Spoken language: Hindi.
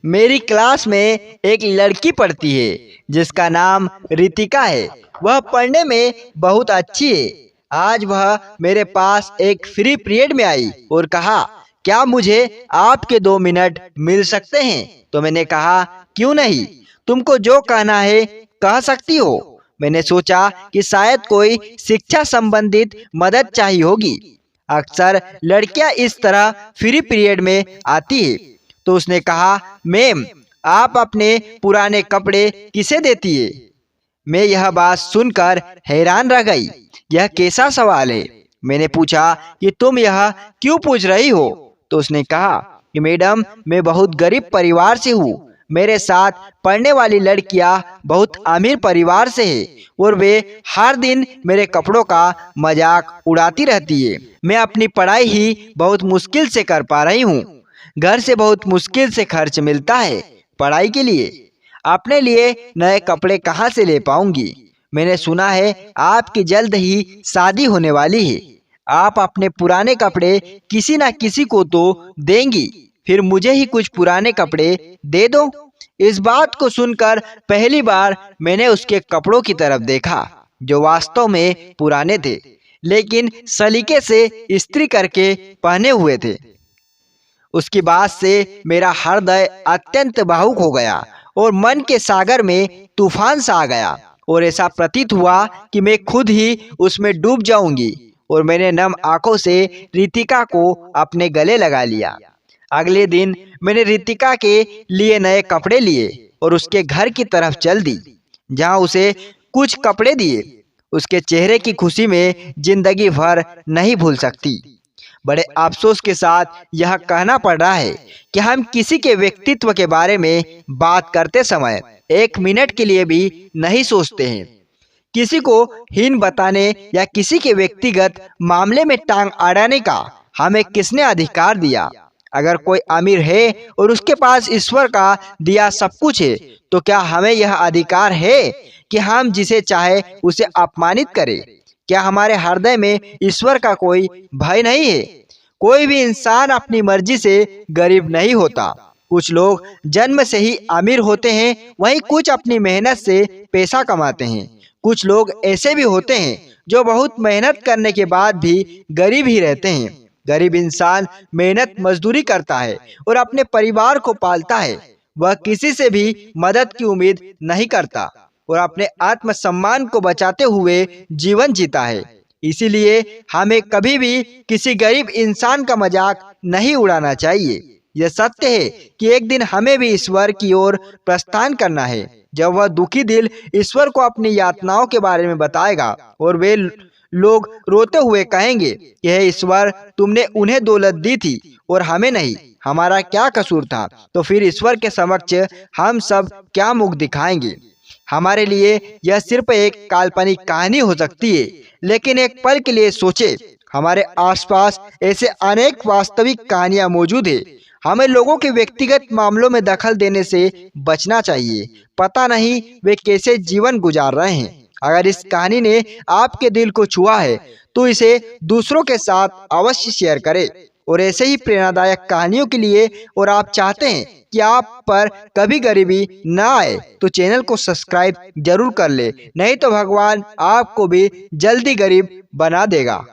मेरी क्लास में एक लड़की पढ़ती है जिसका नाम रितिका है। वह पढ़ने में बहुत अच्छी है। आज वह मेरे पास एक फ्री पीरियड में आई और कहा, क्या मुझे आपके 2 मिनट मिल सकते हैं? तो मैंने कहा, क्यों नहीं, तुमको जो कहना है कह सकती हो। मैंने सोचा कि शायद कोई शिक्षा संबंधित मदद चाहिए होगी। अक्सर लड़कियां इस तरह फ्री पीरियड में आती है। तो उसने कहा, मैम, आप अपने पुराने कपड़े किसे देती है? मैं यह बात सुनकर हैरान रह गई। यह कैसा सवाल है? मैंने पूछा कि तुम यह क्यों पूछ रही हो? तो उसने कहा कि मैडम, मैं बहुत गरीब परिवार से हूँ। मेरे साथ पढ़ने वाली लड़कियां बहुत अमीर परिवार से है और वे हर दिन मेरे कपड़ों का मजाक उड़ाती रहती है। मैं अपनी पढ़ाई ही बहुत मुश्किल से कर पा रही हूँ। घर से बहुत मुश्किल से खर्च मिलता है पढ़ाई के लिए। अपने लिए नए कपड़े कहाँ से ले पाऊंगी? मैंने सुना है आपकी जल्द ही शादी होने वाली है। आप अपने पुराने कपड़े किसी न किसी को तो देंगी, फिर मुझे ही कुछ पुराने कपड़े दे दो। इस बात को सुनकर पहली बार मैंने उसके कपड़ों की तरफ देखा, जो वास्तव में पुराने थे, लेकिन सलीके से इस्त्री करके पहने हुए थे। उसकी बात से मेरा हृदय अत्यंत भावुक हो गया और मन के सागर में तूफान सा आ गया और ऐसा प्रतीत हुआ कि मैं खुद ही उसमें डूब जाऊंगी। और मैंने नम आंखों से रितिका को अपने गले लगा लिया। अगले दिन मैंने रितिका के लिए नए कपड़े लिए और उसके घर की तरफ चल दी, जहां उसे कुछ कपड़े दिए। उसके चेहरे की खुशी में जिंदगी भर नहीं भूल सकती। बड़े अफसोस के साथ यह कहना पड़ रहा है कि हम किसी के व्यक्तित्व के बारे में बात करते समय 1 मिनट के लिए भी नहीं सोचते हैं। किसी को हीन बताने या किसी के व्यक्तिगत मामले में टांग अड़ाने का हमें किसने अधिकार दिया? अगर कोई अमीर है और उसके पास ईश्वर का दिया सब कुछ है, तो क्या हमें यह अधिकार है कि हम जिसे चाहे उसे अपमानित करें? क्या हमारे हृदय में ईश्वर का कोई भय नहीं है? कोई भी इंसान अपनी मर्जी से गरीब नहीं होता। कुछ लोग जन्म से ही अमीर होते हैं, वहीं कुछ अपनी मेहनत से पैसा कमाते हैं। कुछ लोग ऐसे भी होते हैं जो बहुत मेहनत करने के बाद भी गरीब ही रहते हैं। गरीब इंसान मेहनत मजदूरी करता है और अपने परिवार को पालता है। वह किसी से भी मदद की उम्मीद नहीं करता और अपने आत्मसम्मान को बचाते हुए जीवन जीता है। इसीलिए हमें कभी भी किसी गरीब इंसान का मजाक नहीं उड़ाना चाहिए। यह सत्य है कि एक दिन हमें भी ईश्वर की ओर प्रस्थान करना है। जब वह दुखी दिल ईश्वर को अपनी यातनाओं के बारे में बताएगा और वे लोग रोते हुए कहेंगे कि हे ईश्वर, तुमने उन्हें दौलत दी थी और हमें नहीं, हमारा क्या कसूर था, तो फिर ईश्वर के समक्ष हम सब क्या मुख दिखाएंगे? हमारे लिए यह सिर्फ एक काल्पनिक कहानी हो सकती है, लेकिन एक पल के लिए सोचे, हमारे आसपास ऐसे अनेक वास्तविक कहानियां मौजूद है। हमें लोगों के व्यक्तिगत मामलों में दखल देने से बचना चाहिए। पता नहीं वे कैसे जीवन गुजार रहे हैं। अगर इस कहानी ने आपके दिल को छुआ है तो इसे दूसरों के साथ अवश्य शेयर करें। और ऐसे ही प्रेरणादायक कहानियों के लिए और आप चाहते हैं कि आप पर कभी गरीबी न आए तो चैनल को सब्सक्राइब जरूर कर ले, नहीं तो भगवान आपको भी जल्दी गरीब बना देगा।